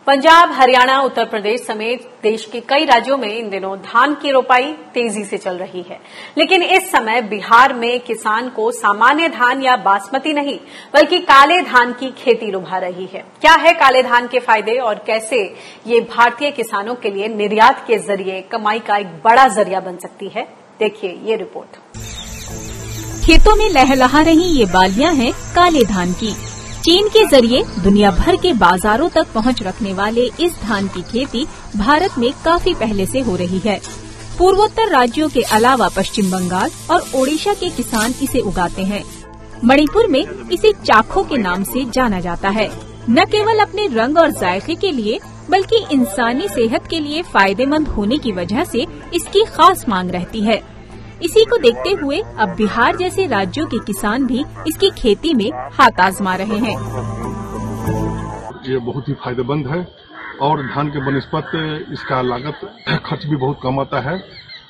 पंजाब, हरियाणा, उत्तर प्रदेश समेत देश के कई राज्यों में इन दिनों धान की रोपाई तेजी से चल रही है। लेकिन इस समय बिहार में किसान को सामान्य धान या बासमती नहीं बल्कि काले धान की खेती लुभा रही है। क्या है काले धान के फायदे और कैसे ये भारतीय किसानों के लिए निर्यात के जरिए कमाई का एक बड़ा जरिया बन सकती है, देखिए ये रिपोर्ट। खेतों में लहलहा रही ये बालियां हैं काले धान की। चीन के जरिए दुनिया भर के बाजारों तक पहुंच रखने वाले इस धान की खेती भारत में काफी पहले से हो रही है। पूर्वोत्तर राज्यों के अलावा पश्चिम बंगाल और ओडिशा के किसान इसे उगाते हैं। मणिपुर में इसे चाखो के नाम से जाना जाता है। न केवल अपने रंग और जायके के लिए बल्कि इंसानी सेहत के लिए फायदेमंद होने की वजह से इसकी खास मांग रहती है। इसी को देखते हुए अब बिहार जैसे राज्यों के किसान भी इसकी खेती में हाथ आजमा रहे हैं। ये बहुत ही फायदेमंद है और धान के बनस्पत इसका लागत खर्च भी बहुत कम आता है।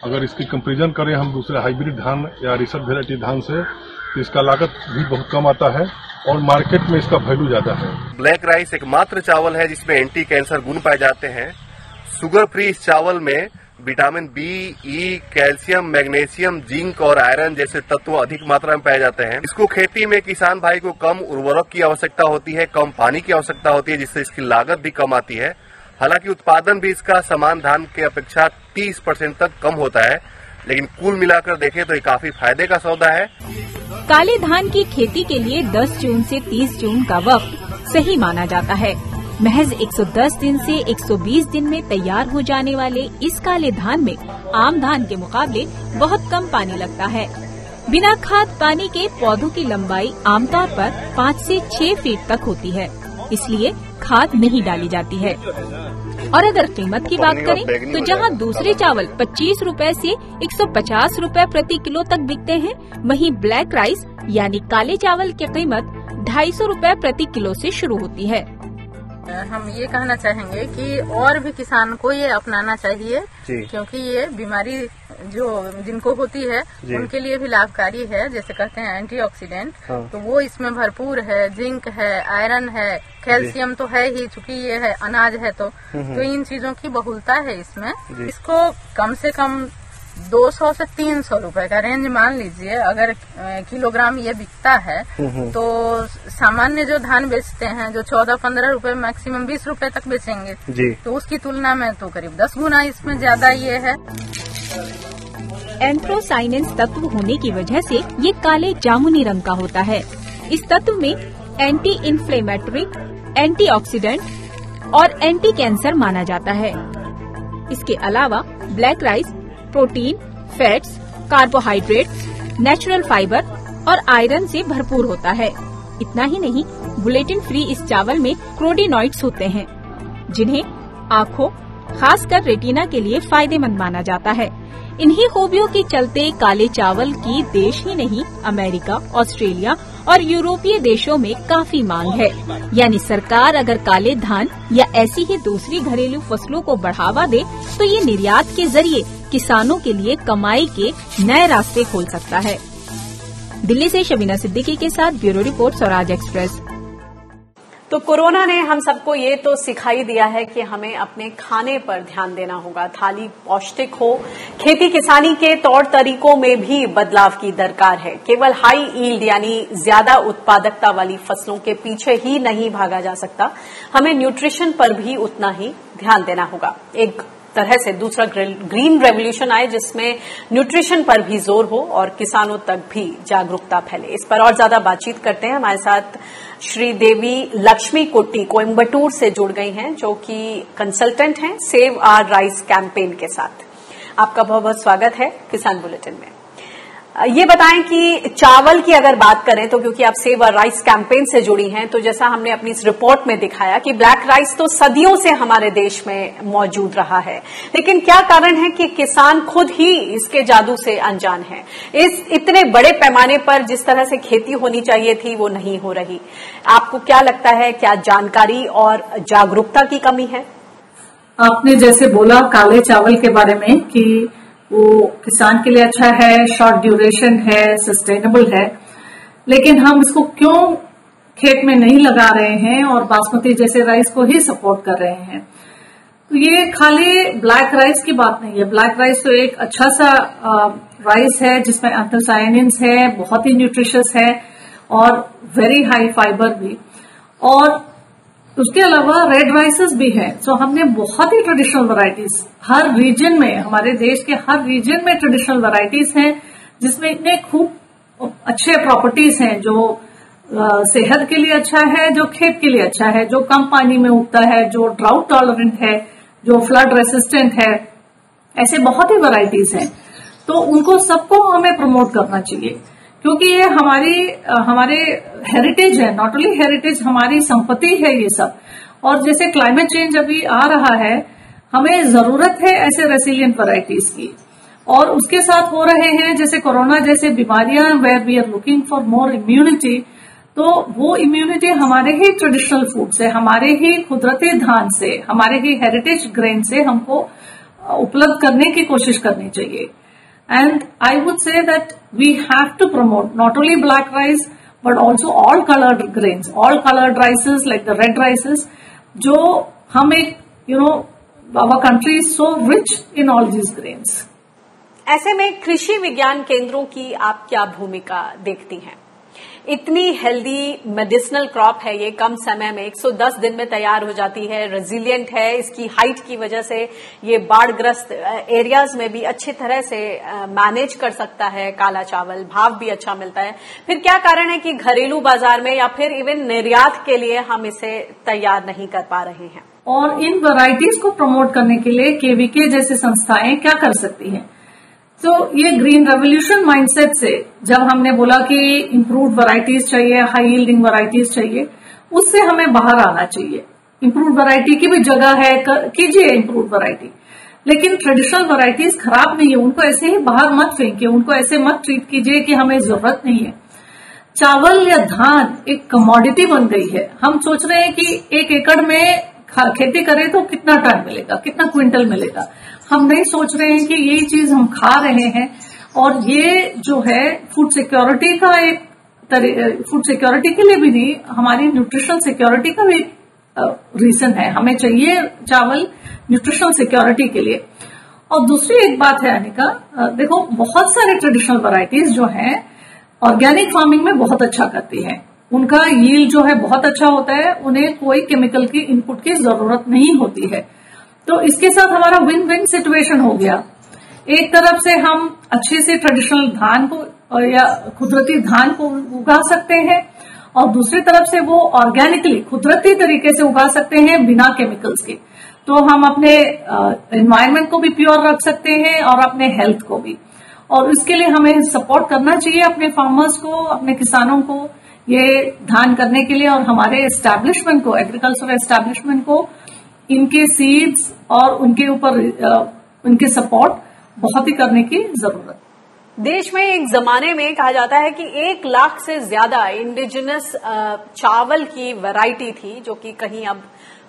अगर इसकी कंपैरिजन करें हम दूसरे हाइब्रिड धान या रिसर्च वेराइटी धान से, तो इसका लागत भी बहुत कम आता है और मार्केट में इसका वैल्यू ज्यादा है। ब्लैक राइस एकमात्र चावल है जिसमें एंटी कैंसर गुण पाए जाते हैं। शुगर फ्री इस चावल में विटामिन बी, ई, कैल्शियम, मैग्नीशियम, जिंक और आयरन जैसे तत्व अधिक मात्रा में पाए जाते हैं। इसको खेती में किसान भाई को कम उर्वरक की आवश्यकता होती है, कम पानी की आवश्यकता होती है, जिससे इसकी लागत भी कम आती है। हालांकि उत्पादन भी इसका समान धान के अपेक्षा 30% तक कम होता है, लेकिन कुल मिलाकर देखें तो ये काफी फायदे का सौदा है। काले धान की खेती के लिए 10 जून से 30 जून का वक्त सही माना जाता है। महज 110 दिन से 120 दिन में तैयार हो जाने वाले इस काले धान में आम धान के मुकाबले बहुत कम पानी लगता है। बिना खाद पानी के पौधों की लंबाई आमतौर पर 5 से 6 फीट तक होती है, इसलिए खाद नहीं डाली जाती है। और अगर कीमत की बात करें तो जहां दूसरे चावल 25 रुपए से 150 रुपए प्रति किलो तक बिकते हैं, वहीं ब्लैक राइस यानी काले चावल की कीमत 250 रुपए प्रति किलो से शुरू होती है। हम ये कहना चाहेंगे कि और भी किसान को ये अपनाना चाहिए, क्योंकि ये बीमारी जो जिनको होती है उनके लिए भी लाभकारी है। जैसे कहते हैं एंटीऑक्सीडेंट, तो वो इसमें भरपूर है। जिंक है, आयरन है, कैल्शियम तो है ही, चूंकि ये है अनाज है तो इन चीजों की बहुलता है इसमें। इसको कम से कम 200 से 300 रुपए का रेंज मान लीजिए। अगर किलोग्राम ये बिकता है तो सामान्य जो धान बेचते हैं जो 14-15 रुपए मैक्सिमम 20 रुपए तक बेचेंगे जी, तो उसकी तुलना में तो करीब 10 गुना इसमें ज्यादा ये है। एंथ्रोसाइनेंस तत्व होने की वजह से ये काले जामुनी रंग का होता है। इस तत्व में एंटी इन्फ्लेमेटरी, एंटीऑक्सीडेंट और एंटी कैंसर माना जाता है। इसके अलावा black rice protein, fats, carbohydrate, natural fibre और आयरन से भरपूर होता है। इतना ही नहीं, ग्लूटेन फ्री इस चावल में क्रोडिनॉइड्स होते हैं, जिन्हें आँखों, खासकर रेटिना के लिए फायदेमंद माना जाता है। इन्हीं खूबियों के चलते काले चावल की देश ही नहीं अमेरिका, ऑस्ट्रेलिया और यूरोपीय देशों में काफी मांग है। यानी सरकार अगर काले धान या ऐसी ही दूसरी घरेलू फसलों को बढ़ावा दे तो ये निर्यात के जरिए किसानों के लिए कमाई के नए रास्ते खोल सकता है। दिल्ली से शबीना सिद्दीकी के साथ ब्यूरो रिपोर्ट, स्वराज एक्सप्रेस। तो कोरोना ने हम सबको ये तो सिखाई दिया है कि हमें अपने खाने पर ध्यान देना होगा, थाली पौष्टिक हो। खेती किसानी के तौर तरीकों में भी बदलाव की दरकार है। केवल हाई यील्ड यानी ज्यादा उत्पादकता वाली फसलों के पीछे ही नहीं भागा जा सकता, हमें न्यूट्रिशन पर भी उतना ही ध्यान देना होगा। एक तरह से दूसरा ग्रीन रेवोल्यूशन आए जिसमें न्यूट्रिशन पर भी जोर हो और किसानों तक भी जागरूकता फैले। इस पर और ज्यादा बातचीत करते हैं। हमारे साथ श्री देवी लक्ष्मी कोट्टी कोयम्बटूर से जुड़ गई हैं, जो कि कंसल्टेंट हैं सेव आवर राइस कैंपेन के साथ। आपका बहुत बहुत स्वागत है किसान बुलेटिन में। ये बताएं कि चावल की अगर बात करें तो क्योंकि आप सेव आवर राइस कैंपेन से जुड़ी हैं, तो जैसा हमने अपनी इस रिपोर्ट में दिखाया कि ब्लैक राइस तो सदियों से हमारे देश में मौजूद रहा है, लेकिन क्या कारण है कि किसान खुद ही इसके जादू से अनजान है। इस इतने बड़े पैमाने पर जिस तरह से खेती होनी चाहिए थी वो नहीं हो रही। आपको क्या लगता है, क्या जानकारी और जागरूकता की कमी है? आपने जैसे बोला काले चावल के बारे में कि वो किसान के लिए अच्छा है, शॉर्ट ड्यूरेशन है, सस्टेनेबल है, लेकिन हम इसको क्यों खेत में नहीं लगा रहे हैं और बासमती जैसे राइस को ही सपोर्ट कर रहे हैं। तो ये खाली ब्लैक राइस की बात नहीं है। ब्लैक राइस तो एक अच्छा सा राइस है जिसमें एंथोसायनिन्स है, बहुत ही न्यूट्रिशियस है और वेरी हाई फाइबर भी। और उसके अलावा रेड राइसेस भी है। सो हमने बहुत ही ट्रेडिशनल वैरायटीज हर रीजन में, हमारे देश के हर रीजन में ट्रेडिशनल वैरायटीज हैं जिसमें इतने खूब अच्छे प्रॉपर्टीज हैं, जो सेहत के लिए अच्छा है, जो खेत के लिए अच्छा है, जो कम पानी में उगता है, जो ड्राउट टॉलरेंट है, जो फ्लड रेसिस्टेंट है। ऐसे बहुत ही वैरायटीज हैं, तो उनको सबको हमें प्रमोट करना चाहिए क्योंकि ये हमारे हेरिटेज है। नॉट ओनली हेरिटेज, हमारी संपत्ति है ये सब। और जैसे क्लाइमेट चेंज अभी आ रहा है, हमें जरूरत है ऐसे रेसिलिएंट वैरायटीज की। और उसके साथ हो रहे हैं जैसे कोरोना जैसे बीमारियां, where we are looking for more immunity. तो वो इम्यूनिटी हमारे ही ट्रेडिशनल फूड से, हमारे ही कुदरती धान से, हमारे ही हेरिटेज ग्रेन से हमको उपलब्ध करने की कोशिश करनी चाहिए। And I would say that we have to promote not only black rice but also all colored grains, all colored rices like the red rices, जो हम एक our country is so rich in all these grains. ऐसे में कृषि विज्ञान केंद्रों की आप क्या भूमिका देखती हैं? इतनी हेल्दी मेडिसिनल क्रॉप है ये, कम समय में 110 दिन में तैयार हो जाती है, रेजिलिएंट है, इसकी हाइट की वजह से ये बाढ़ग्रस्त एरियाज में भी अच्छी तरह से मैनेज कर सकता है काला चावल, भाव भी अच्छा मिलता है। फिर क्या कारण है कि घरेलू बाजार में या फिर इवन निर्यात के लिए हम इसे तैयार नहीं कर पा रहे हैं? और इन वैरायटीज को प्रमोट करने के लिए केवीके जैसी संस्थाएं क्या कर सकती हैं? तो ये ग्रीन रेवोल्यूशन माइंडसेट से जब हमने बोला कि इम्प्रूव्ड वैरायटीज चाहिए, हाई यील्डिंग वैरायटीज चाहिए, उससे हमें बाहर आना चाहिए। इम्प्रूव्ड वैरायटी की भी जगह है, कीजिए इम्प्रूव्ड वैरायटी, लेकिन ट्रेडिशनल वैरायटीज खराब नहीं है, उनको ऐसे ही बाहर मत फेंकिए, उनको ऐसे मत ट्रीट कीजिए कि हमें जरूरत नहीं है। चावल या धान एक कमोडिटी बन गई है। हम सोच रहे हैं कि 1 एकड़ में खेती करें तो कितना टन मिलेगा, कितना क्विंटल मिलेगा। हम नहीं सोच रहे हैं कि यही चीज हम खा रहे हैं। और ये जो है फूड सिक्योरिटी का एक फूड सिक्योरिटी के लिए भी नहीं, हमारी न्यूट्रिशनल सिक्योरिटी का भी रीजन है। हमें चाहिए चावल न्यूट्रिशनल सिक्योरिटी के लिए। और दूसरी एक बात है अनिका, देखो बहुत सारे ट्रेडिशनल वैरायटीज जो हैं ऑर्गेनिक फार्मिंग में बहुत अच्छा करती हैं, उनका यील्ड जो है बहुत अच्छा होता है, उन्हें कोई केमिकल की इनपुट की जरूरत नहीं होती है। तो इसके साथ हमारा विन विन सिचुएशन हो गया। एक तरफ से हम अच्छे से ट्रेडिशनल धान को या कुदरती धान को उगा सकते हैं और दूसरी तरफ से वो ऑर्गेनिकली कुदरती तरीके से उगा सकते हैं बिना केमिकल्स के। तो हम अपने एनवायरनमेंट को भी प्योर रख सकते हैं और अपने हेल्थ को भी। और इसके लिए हमें सपोर्ट करना चाहिए अपने फार्मर्स को, अपने किसानों को ये धान करने के लिए। और हमारे एस्टैब्लिशमेंट को, एग्रीकल्चर एस्टैब्लिशमेंट को इनके सीड्स और उनके ऊपर उनके सपोर्ट बहुत ही करने की जरूरत। देश में एक जमाने में कहा जाता है कि 1 लाख से ज्यादा इंडिजिनस चावल की वैरायटी थी जो कि कहीं अब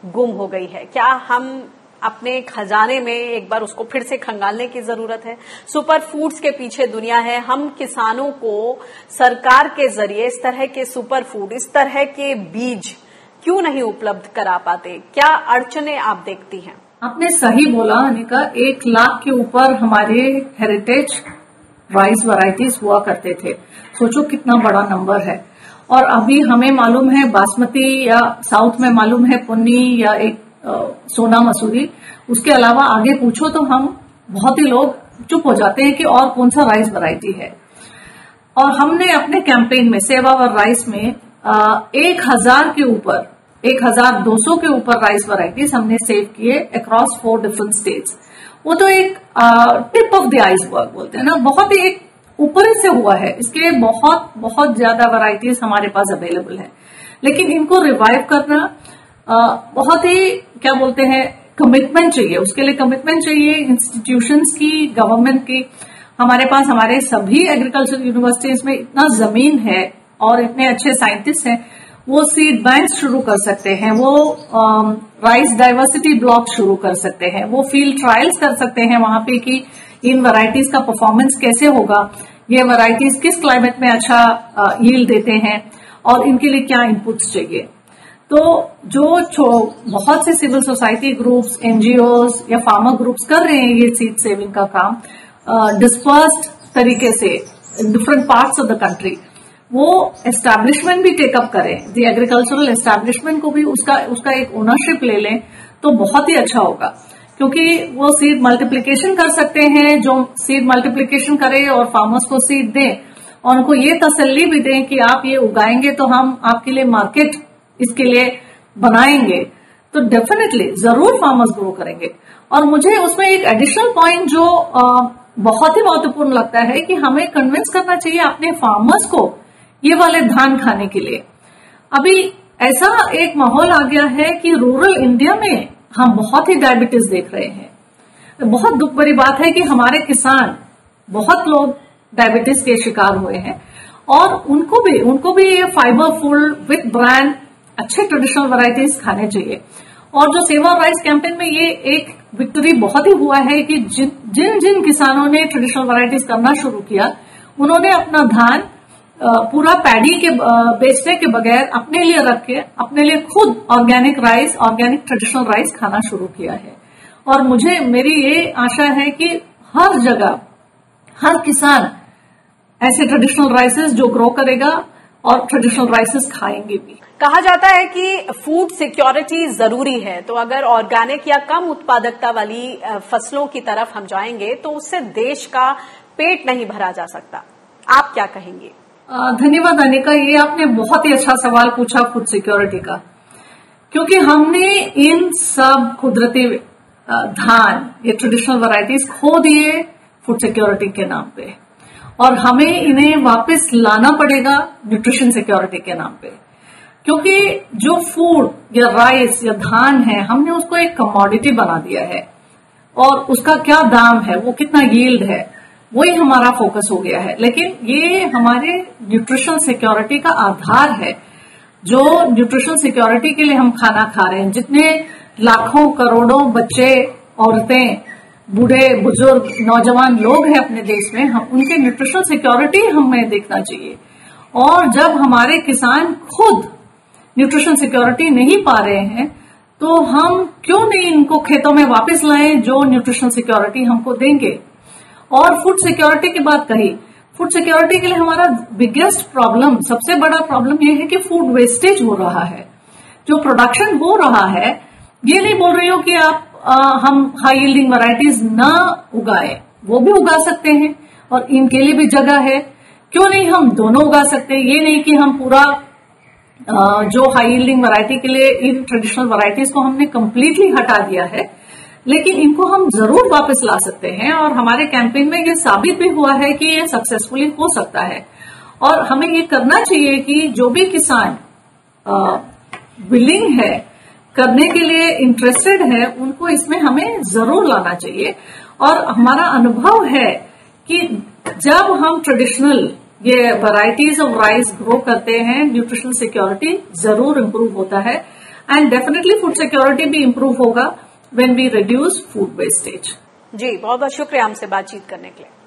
गुम हो गई है। क्या हम अपने खजाने में एक बार उसको फिर से खंगालने की जरूरत है? सुपर फूड्स के पीछे दुनिया है। हम किसानों को सरकार के जरिए इस तरह के सुपर फूड, इस तरह के बीज क्यों नहीं उपलब्ध करा पाते? क्या अड़चने आप देखती हैं? आपने सही बोला अनिका, 1 लाख के ऊपर हमारे हेरिटेज राइस वैरायटीज हुआ करते थे। सोचो कितना बड़ा नंबर है। और अभी हमें मालूम है बासमती, या साउथ में मालूम है पुन्नी या एक सोना मसूरी। उसके अलावा आगे पूछो तो हम बहुत ही लोग चुप हो जाते हैं कि और कौन सा राइस वैरायटी है। और हमने अपने कैंपेन में सेव आवर राइस में 1000 के ऊपर, 1200 के ऊपर राइस वैरायटीज हमने सेव किए अक्रॉस 4 डिफरेंट स्टेट्स। वो तो एक टिप ऑफ द आइसबर्ग बोलते हैं ना, बहुत ही एक ऊपर से हुआ है। इसके बहुत बहुत ज्यादा वैरायटीज हमारे पास अवेलेबल है, लेकिन इनको रिवाइव करना बहुत ही क्या बोलते हैं कमिटमेंट चाहिए। उसके लिए कमिटमेंट चाहिए इंस्टीट्यूशंस की, गवर्नमेंट की। हमारे पास हमारे सभी एग्रीकल्चर यूनिवर्सिटीज में इतना जमीन है और इतने अच्छे साइंटिस्ट हैं, वो सीड बैंक शुरू कर सकते हैं, वो राइस डाइवर्सिटी ब्लॉक शुरू कर सकते हैं, वो फील्ड ट्रायल्स कर सकते हैं वहां पे कि इन वैरायटीज का परफॉर्मेंस कैसे होगा, ये वैरायटीज किस क्लाइमेट में अच्छा यील्ड देते हैं। और इनके लिए क्या इनपुट्स चाहिए। तो जो बहुत से सिविल सोसाइटी ग्रुप्स, एनजीओज या फार्मर ग्रुप्स कर रहे हैं ये सीड सेविंग का काम डिस्पर्स्ड तरीके से in different parts of the country, वो एस्टैब्लिशमेंट भी टेकअप करें, द एग्रीकल्चरल एस्टैब्लिशमेंट को भी उसका एक ओनरशिप ले लें तो बहुत ही अच्छा होगा, क्योंकि वो सीड मल्टीप्लिकेशन कर सकते हैं। जो सीड मल्टीप्लिकेशन करे और फार्मर्स को सीड दें और उनको ये तसल्ली भी दें कि आप ये उगाएंगे तो हम आपके लिए मार्केट इसके लिए बनाएंगे, तो डेफिनेटली जरूर फार्मर्स ग्रो करेंगे। और मुझे उसमें एक एडिशनल पॉइंट जो बहुत ही महत्वपूर्ण लगता है कि हमें कन्विंस करना चाहिए अपने फार्मर्स को ये वाले धान खाने के लिए। अभी ऐसा एक माहौल आ गया है कि रूरल इंडिया में हम बहुत ही डायबिटीज देख रहे हैं। बहुत दुख भरी बात है कि हमारे किसान, बहुत लोग डायबिटीज के शिकार हुए हैं और उनको भी ये फाइबरफुल विथ ब्रांड अच्छे ट्रेडिशनल वैरायटीज खाने चाहिए। और जो सेवा राइस कैंपेन में ये एक विक्ट्री बहुत ही हुआ है कि जिन जिन किसानों ने ट्रेडिशनल वैरायटीज करना शुरू किया, उन्होंने अपना धान पूरा पैडी के बेचने के बगैर अपने लिए रख के अपने लिए खुद ऑर्गेनिक ट्रेडिशनल राइस खाना शुरू किया है। और मेरी ये आशा है कि हर जगह हर किसान ऐसे ट्रेडिशनल राइसेस जो ग्रो करेगा और ट्रेडिशनल राइसेस खाएंगे भी। कहा जाता है कि फूड सिक्योरिटी जरूरी है, तो अगर ऑर्गेनिक या कम उत्पादकता वाली फसलों की तरफ हम जाएंगे तो उससे देश का पेट नहीं भरा जा सकता। आप क्या कहेंगे? धन्यवाद अनिका, ये आपने बहुत ही अच्छा सवाल पूछा फूड सिक्योरिटी का, क्योंकि हमने इन सब कुदरती धान ये ट्रेडिशनल वैरायटीज खो दिए फूड सिक्योरिटी के नाम पे, और हमें इन्हें वापस लाना पड़ेगा न्यूट्रिशन सिक्योरिटी के नाम पे। क्योंकि जो फूड या राइस या धान है, हमने उसको एक कमोडिटी बना दिया है और उसका क्या दाम है, वो कितना यील्ड है, वही हमारा फोकस हो गया है। लेकिन ये हमारे न्यूट्रिशनल सिक्योरिटी का आधार है। जो न्यूट्रिशनल सिक्योरिटी के लिए हम खाना खा रहे हैं, जितने लाखों करोड़ों बच्चे, औरतें, बूढ़े बुजुर्ग, नौजवान लोग हैं अपने देश में, हम उनके न्यूट्रिशनल सिक्योरिटी हमें देखना चाहिए। और जब हमारे किसान खुद न्यूट्रिशन सिक्योरिटी नहीं पा रहे हैं, तो हम क्यों नहीं इनको खेतों में वापस लाएं जो न्यूट्रिशनल सिक्योरिटी हमको देंगे। और फूड सिक्योरिटी की बात कही, फूड सिक्योरिटी के लिए हमारा बिगेस्ट प्रॉब्लम, सबसे बड़ा प्रॉब्लम यह है कि फूड वेस्टेज हो रहा है। जो प्रोडक्शन हो रहा है, ये नहीं बोल रही हो कि आप हम हाई यील्डिंग वैरायटीज ना उगाए, वो भी उगा सकते हैं और इनके लिए भी जगह है। क्यों नहीं हम दोनों उगा सकते हैं। ये नहीं कि हम पूरा जो हाई यील्डिंग वैरायटी के लिए इन ट्रेडिशनल वैरायटीज को हमने कंप्लीटली हटा दिया है, लेकिन इनको हम जरूर वापस ला सकते हैं। और हमारे कैंपेन में ये साबित भी हुआ है कि ये सक्सेसफुली हो सकता है। और हमें ये करना चाहिए कि जो भी किसान विलिंग है, करने के लिए इंटरेस्टेड है, उनको इसमें हमें जरूर लाना चाहिए। और हमारा अनुभव है कि जब हम ट्रेडिशनल ये वैरायटीज ऑफ राइस ग्रो करते हैं, न्यूट्रिशनल सिक्योरिटी जरूर इम्प्रूव होता है एंड डेफिनेटली फूड सिक्योरिटी भी इम्प्रूव होगा when we reduce food wastage. जी, बहुत बहुत शुक्रिया हमसे बातचीत करने के लिए।